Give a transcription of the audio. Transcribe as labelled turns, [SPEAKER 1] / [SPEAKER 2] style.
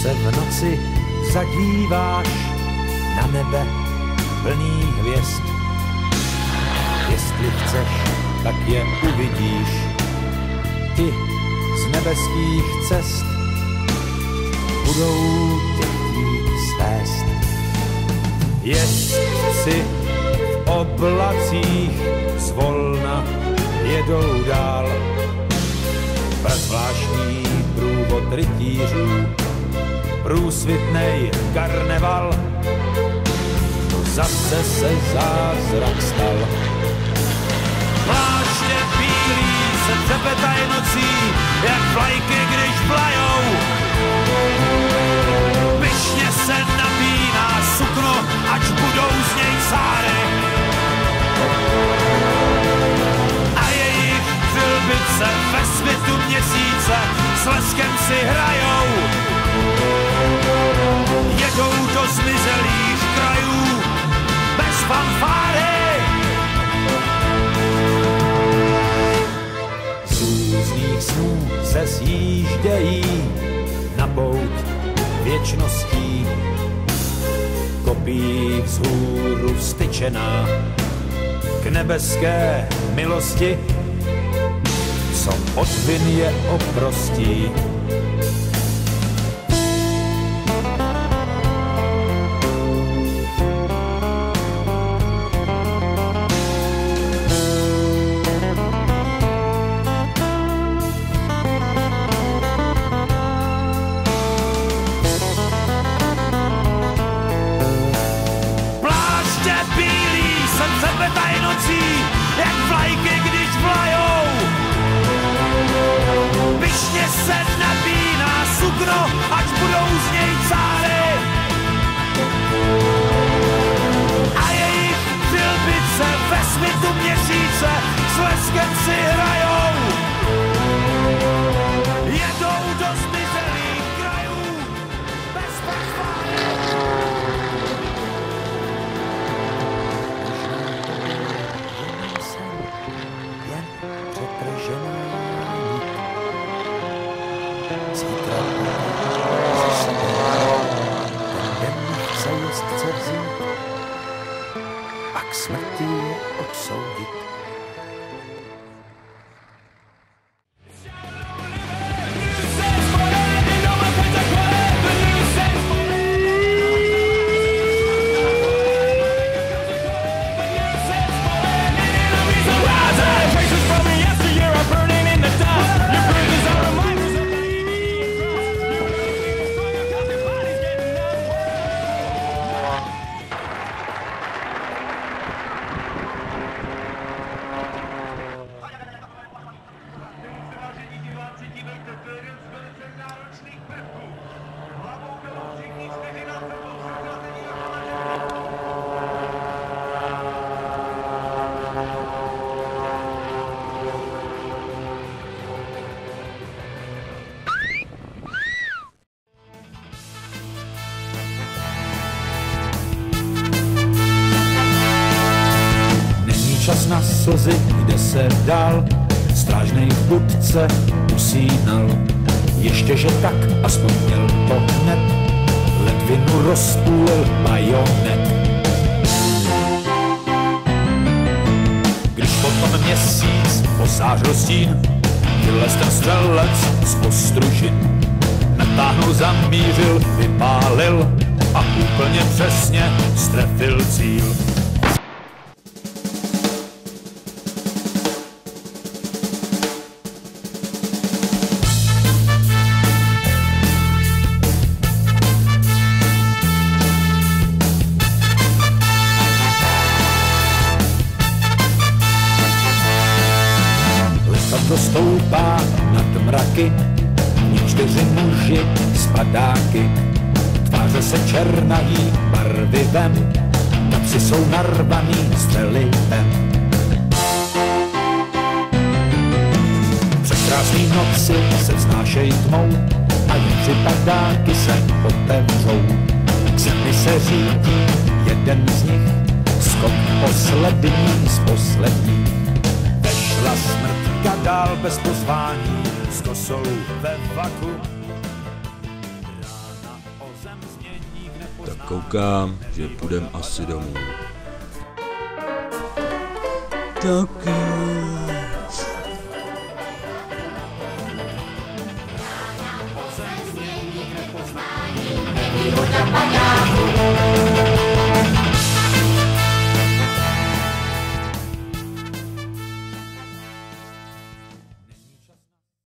[SPEAKER 1] se v noci zadíváš na nebe plný hvězd. Jestli chceš, tak je uvidíš, ty z nebeských cest budou tě chtít svést. Jezdci v oblacích zvolna jedou dál, prazvláštní průvod rytířů, průsvitnej karneval, zase se zázrak stal. Pláště bílý se třepetají nocí, jak vlajky, když vlajou. Pyšně se napíná sukno, ač budou z něj cáry. A jejich přilbice ve světu měsíce s leskem si hrajou. Jedou do zmizelých krajů bez fanfáry. Z různých snů se sjíždějí na pouť věčností, kopí vzhůru vstyčená k nebeské milosti, co od vin je oprostí. Jak vlajky, když vlajou. Pyšně se napíná sukno, ať budou z něj cáry. A jejich přilbice ve svitu měsíce s leskem si hrajou. Jedou do zmizelých krajů bez fanfáry. A k smrti je odsoudit. Čas na slzy, kde se dál strážnej v budce usínal. Ještě, že tak aspoň měl to hned, ledvinu rozpůlil bajonet. Když potom měsíc pozářil stín, vylez ten střelec z postružin. Natáhnul, zamířil, vypálil a úplně přesně strefil cíl. Stoupá nad mraky, ní 4 muži s padáky. Tváře se černají barvivem, kapsy jsou narvaný střelivem. Překrásný noci se vznášejí tmou a jen padáky se otevřou. K zemi se řídí jeden z nich, skok poslední z posledních. Vešla smrtka dál bez pozvání, s kosou ve vaku. Rána
[SPEAKER 2] Tak koukám, že půjdem asi domů. Tak
[SPEAKER 1] Výhoda padáku.